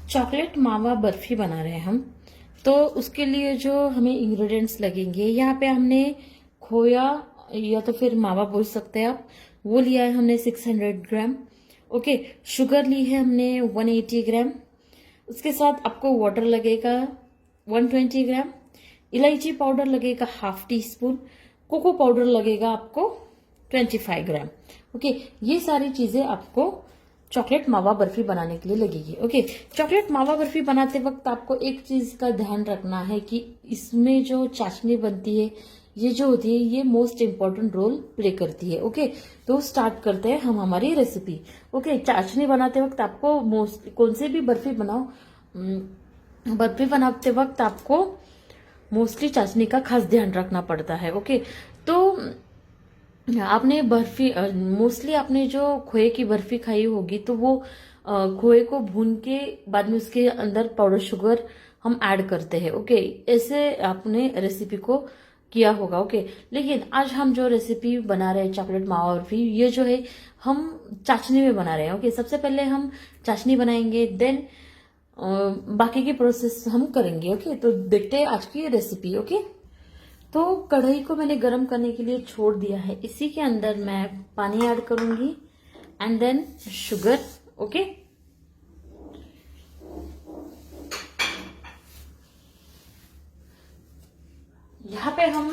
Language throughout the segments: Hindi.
चॉकलेट मावा बर्फी बना रहे हैं हम। तो उसके लिए जो हमें इंग्रेडिएंट्स लगेंगे, यहाँ पे हमने खोया या तो फिर मावा बोल सकते हैं आप, वो लिया है हमने 600 ग्राम। ओके, शुगर ली है हमने 180 ग्राम। उसके साथ आपको वाटर लगेगा 120 ग्राम, इलायची पाउडर लगेगा half teaspoon, cocoa powder लगेगा आपको 25 ग्राम। ओके, ये सारी चीजें आपको चॉकलेट मावा बर्फी बनाने के लिए लगेगी। ओके, चॉकलेट मावा बर्फी बनाते वक्त आपको एक चीज का ध्यान रखना है कि इसमें जो चाशनी बनती है, ये जो होती है, ये मोस्ट इम्पोर्टेंट रोल प्ले करती है। ओके, तो स्टार्ट करते हैं हम हमारी रेसिपी। ओके, चाशनी बनाते वक्त आपको मोस्ट कौन से भी बर्फी बनाओ, बर्फी बनाते वक्त आपको मोस्टली चाशनी का खास ध्यान रखना पड़ता है। ओके, तो आपने बर्फी मोस्टली आपने जो खोए की बर्फी खाई होगी, तो वो खोए को भून के बाद में उसके अंदर पाउडर शुगर हम ऐड करते हैं। ओके, ऐसे आपने रेसिपी को किया होगा। ओके, लेकिन आज हम जो रेसिपी बना रहे हैं चॉकलेट मावा बर्फी, ये जो है हम चाशनी में बना रहे हैं। ओके, सबसे पहले हम चाशनी बनाएंगे, देन बाकी की प्रोसेस हम करेंगे। ओके, तो देखते हैं आज की रेसिपी। ओके, तो कढ़ाई को मैंने गरम करने के लिए छोड़ दिया है। इसी के अंदर मैं पानी ऐड करूंगी एंड देन शुगर। ओके, यहाँ पे हम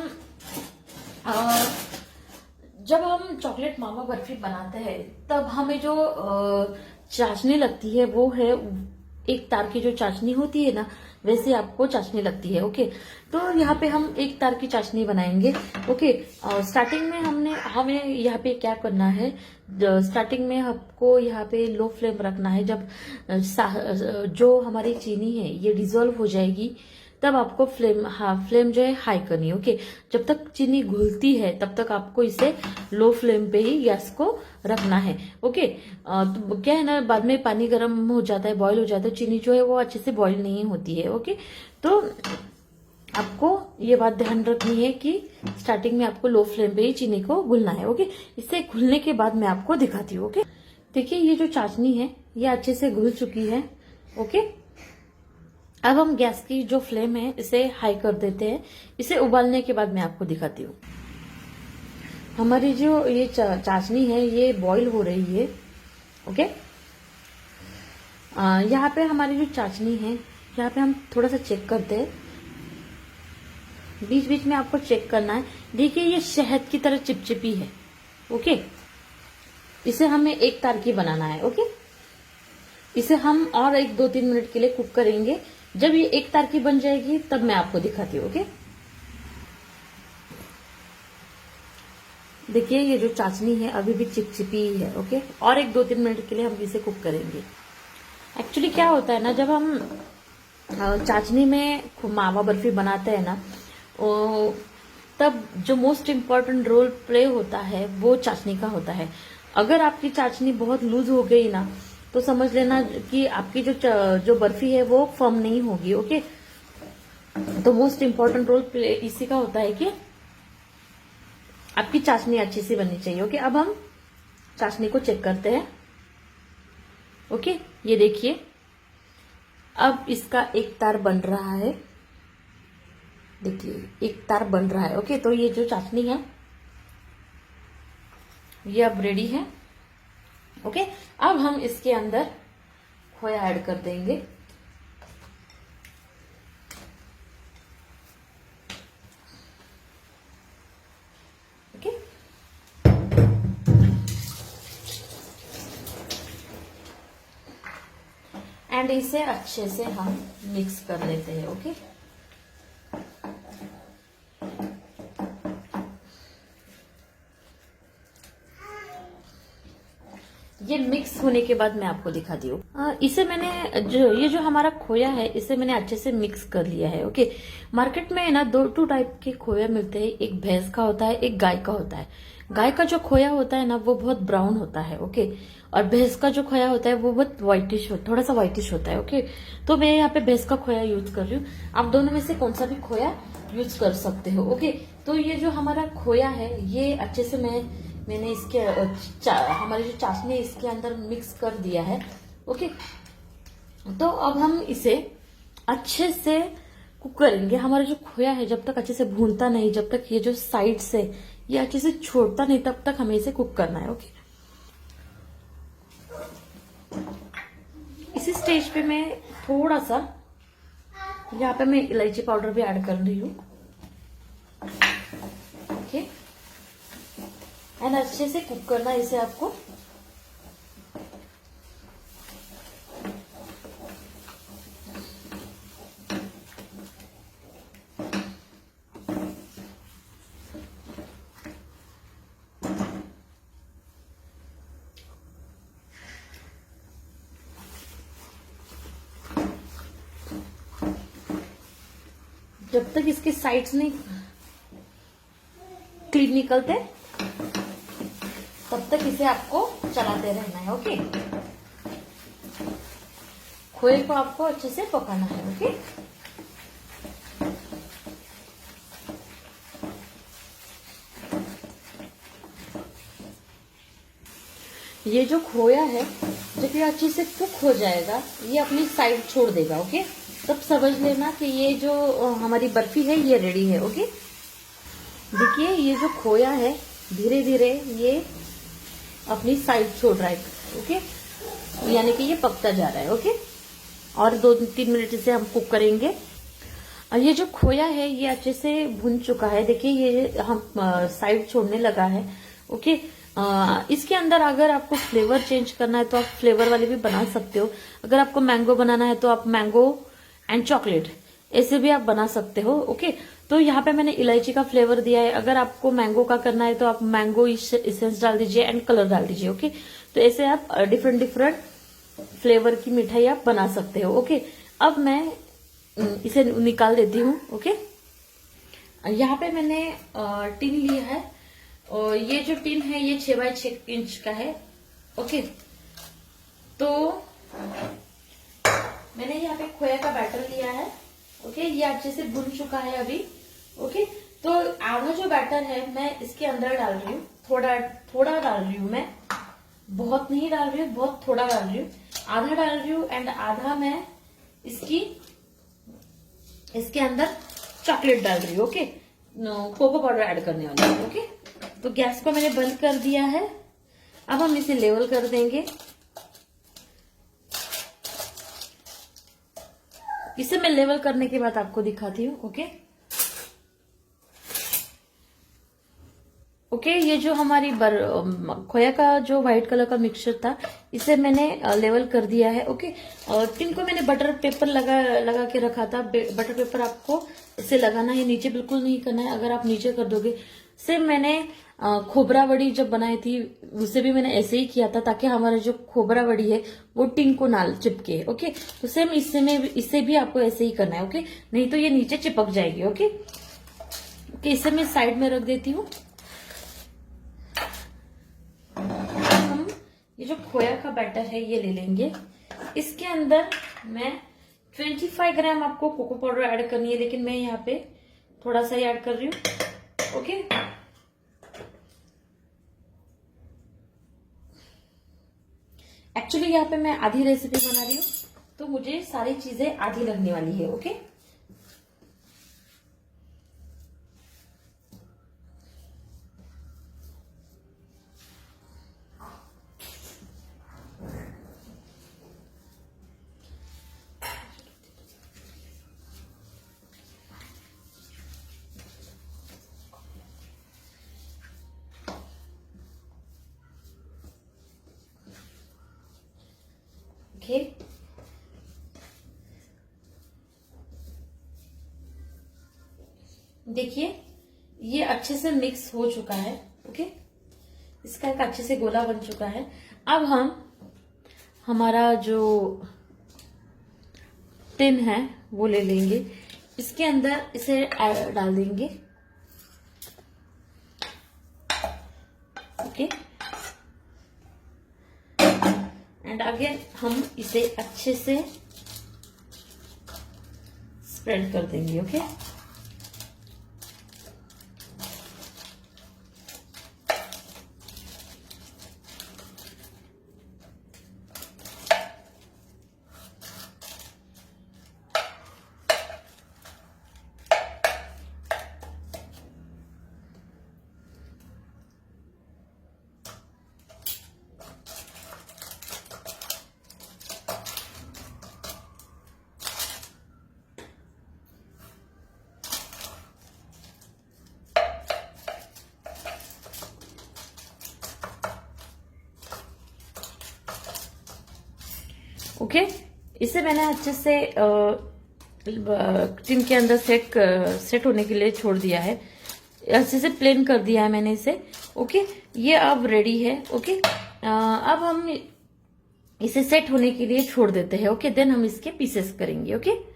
जब हम चॉकलेट मावा बर्फी बनाते हैं, तब हमें जो चाशनी लगती है वो है एक तार की जो चाशनी होती है ना, वैसे आपको चाशनी लगती है। ओके, तो यहाँ पे हम एक तार की चाशनी बनाएंगे। ओके, स्टार्टिंग में हमें यहाँ पे क्या करना है, स्टार्टिंग में आपको यहाँ पे लो फ्लेम रखना है। जब जो हमारी चीनी है ये डिजोल्व हो जाएगी, तब आपको फ्लेम जो है हाई करनी है। ओके, जब तक चीनी घुलती है तब तक आपको इसे लो फ्लेम पे ही गैस को रखना है। ओके, तो क्या है ना, बाद में पानी गर्म हो जाता है, बॉईल हो जाता है, चीनी जो है वो अच्छे से बॉईल नहीं होती है। ओके, तो आपको ये बात ध्यान रखनी है कि स्टार्टिंग में आपको लो फ्लेम पे ही चीनी को घुलना है। ओके, इसे घुलने के बाद मैं आपको दिखाती हूँ। ओके, देखिए ये जो चाशनी है ये अच्छे से घुल चुकी है। ओके, अब हम गैस की जो फ्लेम है इसे हाई कर देते हैं। इसे उबालने के बाद मैं आपको दिखाती हूँ। हमारी जो ये चाशनी है ये बॉईल हो रही है। ओके, यहाँ पे हमारी जो चाशनी है, यहाँ पे हम थोड़ा सा चेक करते हैं, बीच बीच में आपको चेक करना है। देखिए ये शहद की तरह चिपचिपी है। ओके, इसे हमें एक तार की बनाना है। ओके, इसे हम और 1-2-3 मिनट के लिए कुक करेंगे। जब ये एक तार की बन जाएगी तब मैं आपको दिखाती हूँ। ओके, देखिए ये जो चाशनी है अभी भी चिपचिपी ही है। ओके, और 1-2-3 मिनट के लिए हम इसे कुक करेंगे। एक्चुअली क्या होता है ना, जब हम चाशनी में मावा बर्फी बनाते हैं ना, तब जो मोस्ट इम्पोर्टेंट रोल प्ले होता है वो चाशनी का होता है। अगर आपकी चाशनी बहुत लूज हो गई ना, तो समझ लेना कि आपकी जो बर्फी है वो फर्म नहीं होगी। ओके, तो मोस्ट इम्पोर्टेंट रोल प्ले इसी का होता है कि आपकी चाशनी अच्छी सी बननी चाहिए। ओके, अब हम चाशनी को चेक करते हैं। ओके, ये देखिए अब इसका एक तार बन रहा है। देखिए एक तार बन रहा है। ओके, तो ये जो चाशनी है ये अब रेडी है। ओके, अब हम इसके अंदर खोया ऐड कर देंगे। ओके, एंड इसे अच्छे से हम मिक्स कर लेते हैं। ओके, ये मिक्स होने के बाद मैं आपको दिखाती हूँ। इसे मैंने ये जो हमारा खोया है इसे मैंने अच्छे से मिक्स कर लिया है। ओके, मार्केट में ना टू टाइप के खोया मिलते हैं, एक भैंस का होता है, एक गाय का होता है। गाय का जो खोया होता है ना वो बहुत ब्राउन होता है। ओके, और भैंस का जो खोया होता है वो बहुत व्हाइटिश थोड़ा सा व्हाइटिश होता है। ओके, तो मैं यहाँ पे भैंस का खोया यूज कर रही हूँ। आप दोनों में से कौन सा भी खोया यूज कर सकते हो। ओके, तो ये जो हमारा खोया है ये अच्छे से मैंने इसके हमारी जो चाशनी इसके अंदर मिक्स कर दिया है। ओके, तो अब हम इसे अच्छे से कुक करेंगे। हमारा जो खोया है जब तक अच्छे से भूनता नहीं, जब तक ये जो साइड से ये अच्छे से छोड़ता नहीं, तब तक हमें इसे कुक करना है। ओके, इसी स्टेज पे मैं थोड़ा सा यहाँ पे मैं इलायची पाउडर भी ऐड कर रही हूँ। ओके, एंड अच्छे से कुक करना है इसे आपको। जब तक इसके साइड्स नहीं क्लीन निकलते तब तक इसे आपको चलाते रहना है। ओके, खोए को आपको अच्छे से पकाना है। ओके, ये जो खोया है जब ये अच्छे से कुक हो जाएगा, ये अपनी साइड छोड़ देगा। ओके, तब समझ लेना कि ये जो हमारी बर्फी है ये रेडी है। ओके, देखिए ये जो खोया है धीरे धीरे ये अपनी साइड छोड़ रहा है। ओके, यानी कि ये पकता जा रहा है। ओके, और 2-3 मिनट इसे हम कुक करेंगे। और ये जो खोया है ये अच्छे से भुन चुका है। देखिए ये हम साइड छोड़ने लगा है। ओके, इसके अंदर अगर आपको फ्लेवर चेंज करना है तो आप फ्लेवर वाले भी बना सकते हो। अगर आपको मैंगो बनाना है तो आप मैंगो एंड चॉकलेट ऐसे भी आप बना सकते हो। ओके, तो यहाँ पे मैंने इलायची का फ्लेवर दिया है। अगर आपको मैंगो का करना है तो आप मैंगो इसेंस डाल दीजिए एंड कलर डाल दीजिए। ओके, तो ऐसे आप डिफरेंट डिफरेंट फ्लेवर की मिठाई आप बना सकते हो। ओके, अब मैं इसे निकाल देती हूँ। ओके, यहाँ पे मैंने टिन लिया है और ये जो टिन है ये 6x6 इंच का है। ओके, तो मैंने यहाँ पे खोया का बैटर लिया है। ओके, ये अच्छे से भुन चुका है अभी। ओके, तो आधा जो बैटर है मैं इसके अंदर डाल रही हूँ। थोड़ा थोड़ा डाल रही हूँ मैं, बहुत नहीं डाल रही हूँ, बहुत थोड़ा डाल रही हूँ। आधा डाल रही हूँ एंड आधा मैं इसके अंदर चॉकलेट डाल रही हूँ। ओके, कोको पाउडर ऐड करने वाली हूँ। ओके, तो गैस को मैंने बंद कर दिया है। अब हम इसे लेवल कर देंगे। इसे मैं लेवल करने के बाद आपको दिखाती हूँ। ओके, ओके, ये जो हमारी खोया का जो व्हाइट कलर का मिक्सचर था इसे मैंने लेवल कर दिया है। ओके, और टिन को मैंने बटर पेपर लगा के रखा था। बटर पेपर आपको इसे लगाना है, नीचे बिल्कुल नहीं करना है। अगर आप नीचे कर दोगे, सेम मैंने खोबरा वड़ी जब बनाई थी उसे भी मैंने ऐसे ही किया था ताकि हमारा जो खोबरा वड़ी है वो टिन को ना चिपके। ओके, तो सेम इससे भी आपको ऐसे ही करना है। ओके, नहीं तो ये नीचे चिपक जाएगी। ओके, इसे मैं साइड में रख देती हूँ। हम ये जो खोया का बैटर है ये ले लेंगे। इसके अंदर मैं 25 ग्राम आपको कोको पाउडर ऐड करनी है, लेकिन मैं यहाँ पे थोड़ा सा ही ऐड कर रही हूँ। ओके, एक्चुअली यहाँ पे मैं आधी रेसिपी बना रही हूँ तो मुझे सारी चीजें आधी लगने वाली है। ओके, ओके, देखिए ये अच्छे से मिक्स हो चुका है। ओके, इसका एक अच्छे से गोला बन चुका है। अब हम हमारा जो टिन है वो ले लेंगे, इसके अंदर इसे डाल देंगे। ओके, एंड अगेन हम इसे अच्छे से स्प्रेड कर देंगे। ओके, ओके, इसे मैंने अच्छे से टिन के अंदर सेट होने के लिए छोड़ दिया है, अच्छे से प्लेन कर दिया है मैंने इसे। ओके, ये अब रेडी है। ओके, अब हम इसे सेट होने के लिए छोड़ देते हैं। ओके, देन हम इसके पीसेस करेंगे। ओके।